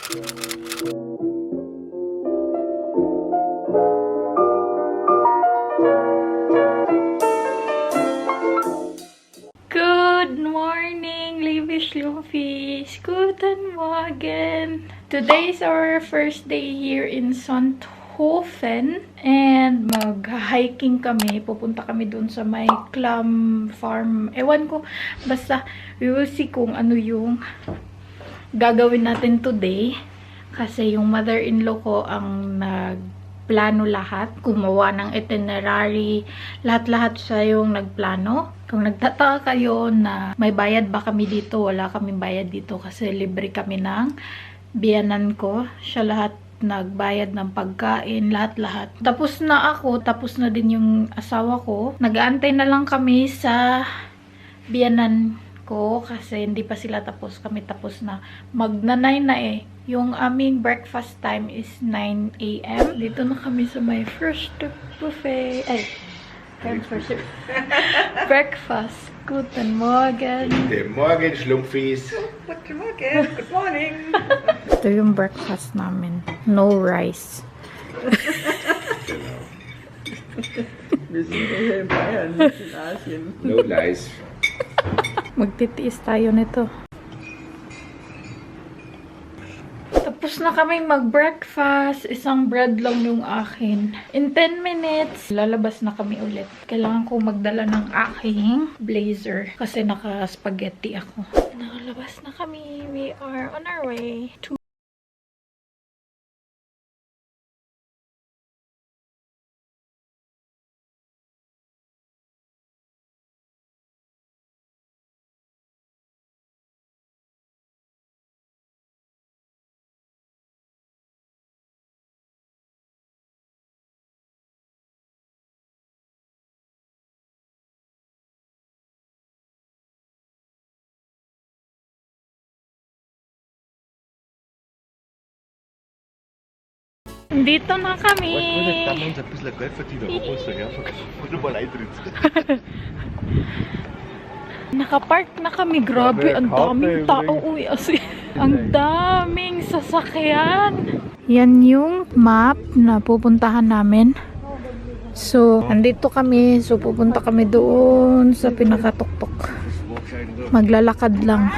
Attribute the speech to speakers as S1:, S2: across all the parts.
S1: Good morning, liebe Schlumpfies! Guten Morgen! Today is our first day here in Sonthofen. And mag-hiking kami. Pupunta kami dun sa may clam farm. Ewan ko. Basta, we will see kung ano yung gagawin natin today. Kasi yung mother-in-law ko ang nagplano lahat. Gumawa ng itinerary. Lahat-lahat siya yung nagplano. Kung nagtataka kayo na may bayad ba kami dito, wala kaming bayad dito kasi libre kami ng biyanan ko. Siya lahat nagbayad ng pagkain, lahat-lahat. Tapos na ako, tapos na din yung asawa ko. Nag-aantay na lang kami sa biyanan ko kasi hindi pa sila tapos. Kami tapos na. Magna-9 na eh. Yung aming breakfast time is 9 AM. Dito na kami sa my first buffet. Ay, breakfast. Guten Morgen.
S2: Guten Morgen, Schlumpfies.
S3: Guten Morgen. Good morning.
S1: Ito yung breakfast namin. No rice.
S2: Genau.
S3: Wir sind hier in Bayern, nicht in Asien.
S2: No lies.
S1: Magtitiis tayo nito. Tapos na kaming mag-breakfast. Isang bread lang yung akin. In 10 minutes, lalabas na kami ulit. Kailangan ko magdala ng aking blazer. Kasi naka-spaghetti ako. Nakalabas na kami. We are on our way to dito na kami.
S2: Kann man uns ein bisschen Geld verdienen, obwohl es daher verkauft. Nur mal Eintritt.
S1: Nakapark na kami. Grabe, ang daming tao. Uy, ang daming sasakyan. Yan yung map na pupuntahan namin. So, andito kami. So, pupunta kami doon sa pinakatuktok. Maglalakad lang.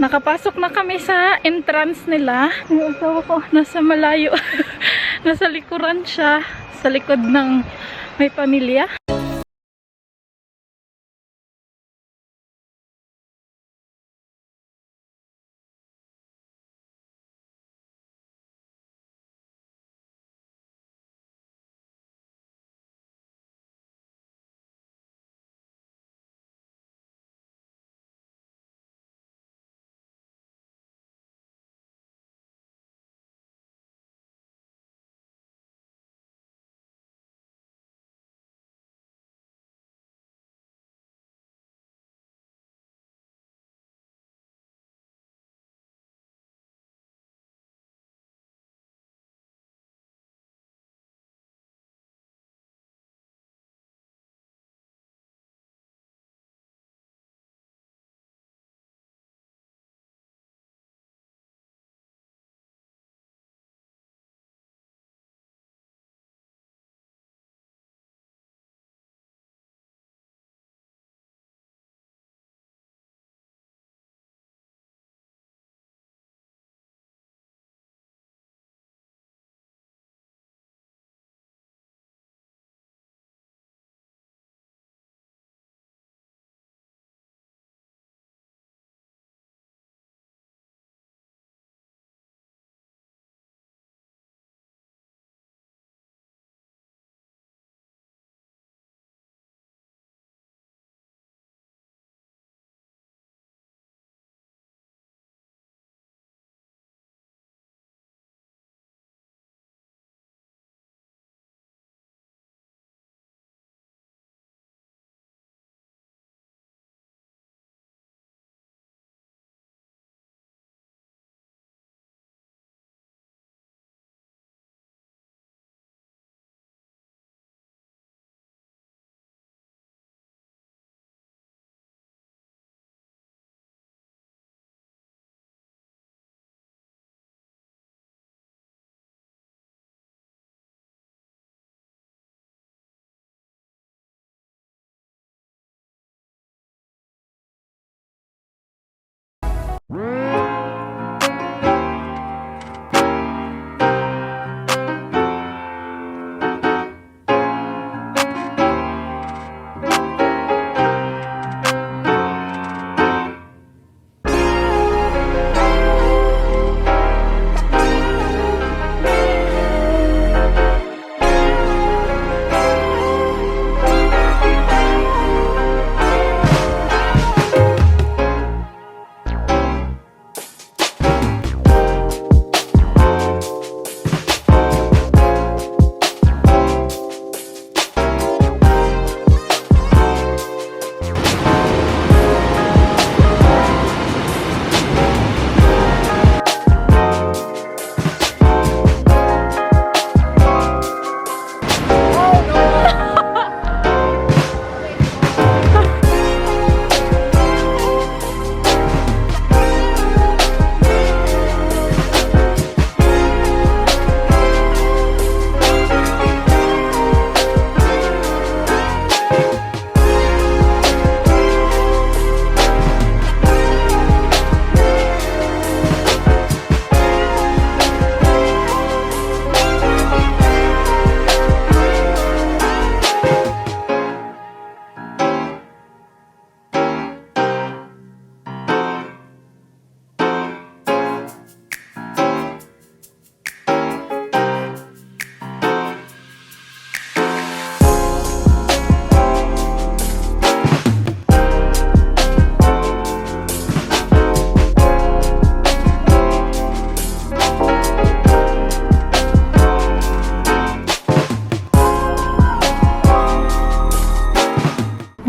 S1: Nakapasok na kami sa entrance nila. Yung asawa ko nasa malayo. Nasa likuran siya. Sa likod ng may pamilya.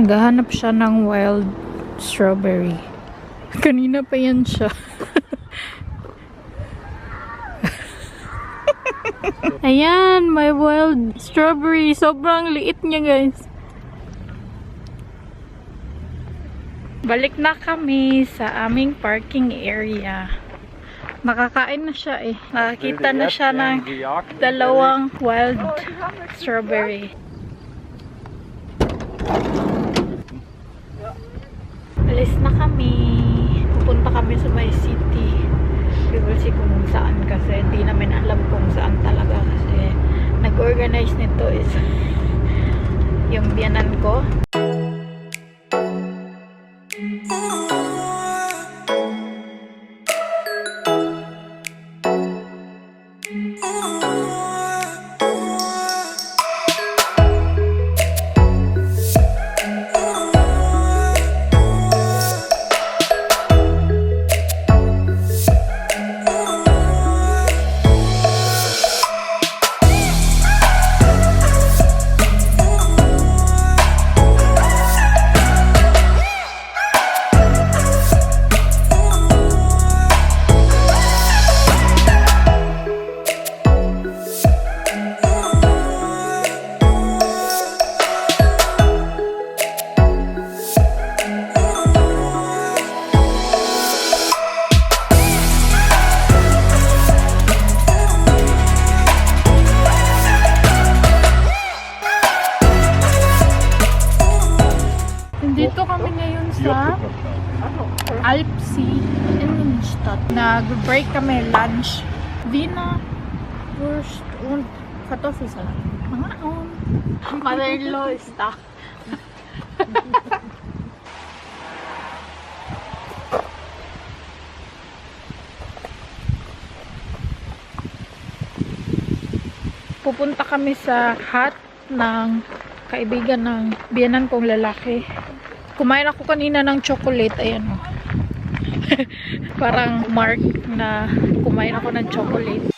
S1: Naghahanap siya ng wild strawberry. Kanina pa yan siya. Ayan, may wild strawberry. Sobrang liit niya, guys. Balik na kami sa aming parking area. Nakakain na siya eh. Nakakita na siya ng dalawang wild strawberry. Alis na kami. Pupunta kami sa my city. We will see kung saan kasi hindi namin alam kung saan talaga kasi nag-organize nito is yung biyanan ko. Dito kami ngayon sa Alpsee Innenstadt. Nag-break kami lunch. Wiener Wurst und Kartoffelsalat. Mother-in-law is da. Pupunta kami sa hut ng kaibigan ng biyanan kong lalaki. Kumain ako kanina ng chocolate. Ayan o. Parang mark na kumain ako ng chocolate.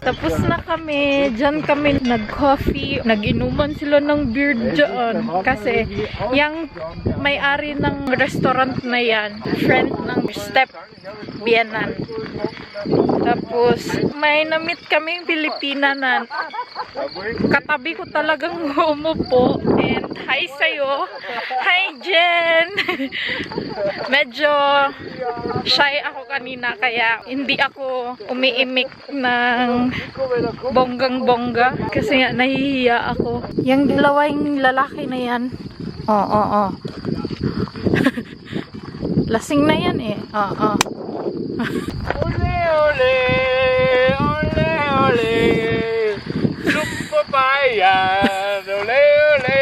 S1: Tapos na kami, dyan kami nag-coffee, nag-inuman sila ng beer dyan. Kasi, yung may-ari ng restaurant na yan, friend ng Step Biyanan. Tapos, may na-meet kaming Pilipina na katabi ko talagang umupo. And, hi sa'yo. Hi, Jen! Medyo shy ako kanina, kaya hindi ako umiimik ng bonggang-bongga. Kasi nga, nahihiya ako. Yung dalawang lalaki na yan. Oo. Lasing na yan eh. Oo.
S2: Ole, ole, ole, ole, sumpapayan, ole, ole.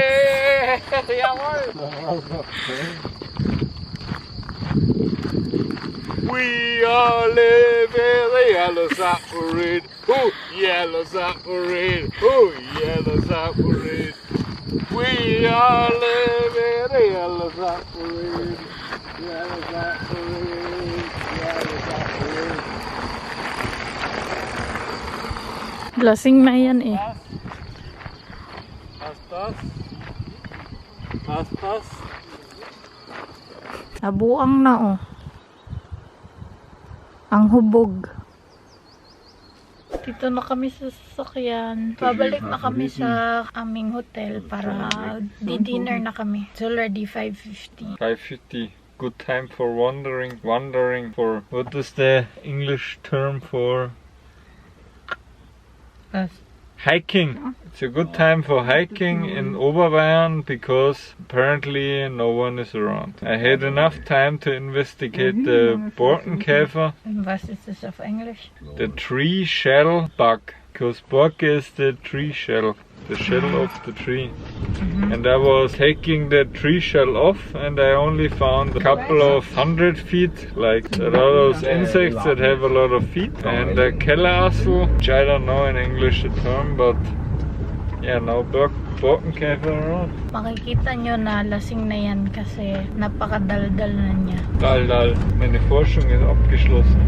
S2: We are living the yellow submarine. Oh, yellow submarine. Oh, yellow submarine. We are living the yellow submarine. Yellow submarine. Yellow submarine.
S1: Lasing na yan eh.
S2: Astas. Astas.
S1: Nabuang na oh. Ang hubog. Dito na kami sa sasakyan. Babalik na kami sa aming hotel para di-dinner na kami. It's already 5:50.
S4: 5:50. Good time for wandering. Wandering for, what is the English term for hiking? It's a good time for hiking in Oberbayern because apparently no one is around. I had enough time to investigate the Borkenkäfer,
S1: Was is this of English?
S4: the tree shell bug. Because Borke is the tree shell, the shell of the tree. And I was taking the tree shell off and I only found a couple of 100 feet, like a lot of those insects that have a lot of feet. And the Kellerasel, which I don't know in English the term, but yeah, no Borkenkäfer around.
S1: Makikita nyo na lasing na yan kasi napakadaldal na niya.
S4: Dal, meine Forschung ist abgeschlossen.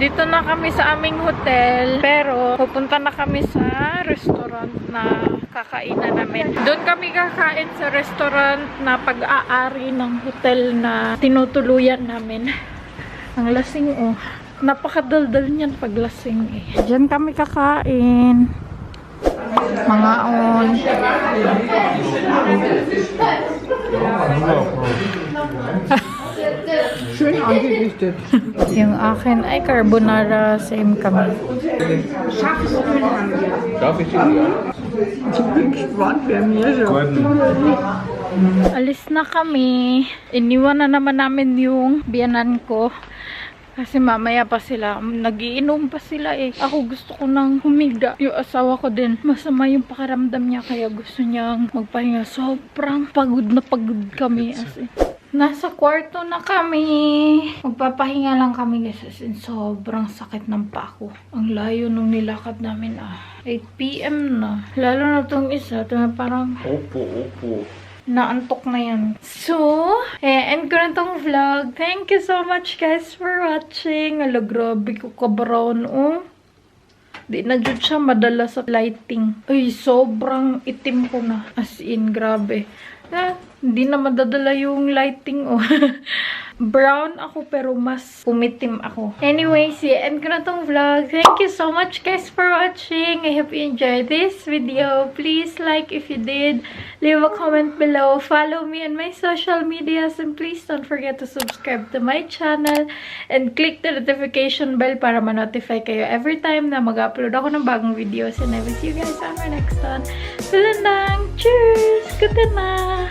S1: Dito na kami sa aming hotel, pero pupunta na kami sa restaurant na kakainan namin. Doon kami kakain sa restaurant na pag-aari ng hotel na tinutuluyan namin. Ang lasing oh. Napakadaldal niyan pag lasing eh. Diyan kami kakain. Mga on.
S3: Schön angerichtet.
S1: Yung akin ay carbonara, same kami.
S2: Darf ich den?
S3: Ich bin gespannt, wer mir so.
S1: Alis na kami. Iniwan na naman namin yung biyanan ko. Kasi mamaya pa sila, nagiinom pa sila eh. Ako gusto ko nang humiga. Yung asawa ko din, masama yung pakiramdam niya kaya gusto niyang magpahinga. Sobrang pagod na pagod kami. As in, nasa kwarto na kami. Magpapahinga lang kami guys. As in, sobrang sakit ng pako. Ang layo nung nilakad namin 8 PM na. Lalo na tong isa, parang
S4: Opo.
S1: naantok na yan. So, end ko na tong vlog. Thank you so much guys for watching. Ala, grabe ko ka-brown, oh. Di na dyan siya madala sa lighting. Ay, sobrang itim ko na. As in, grabe. Hindi na madadala yung lighting, oh. Brown ako pero mas pumitim ako. Anyway, end ko na tong vlog. Thank you so much guys for watching. I hope you enjoyed this video. Please like if you did. Leave a comment below. Follow me on my social medias. And please don't forget to subscribe to my channel. And click the notification bell para ma-notify kayo every time na mag-upload ako ng bagong videos. And I will see you guys on my next one. Tulan lang! Cheers! Good na!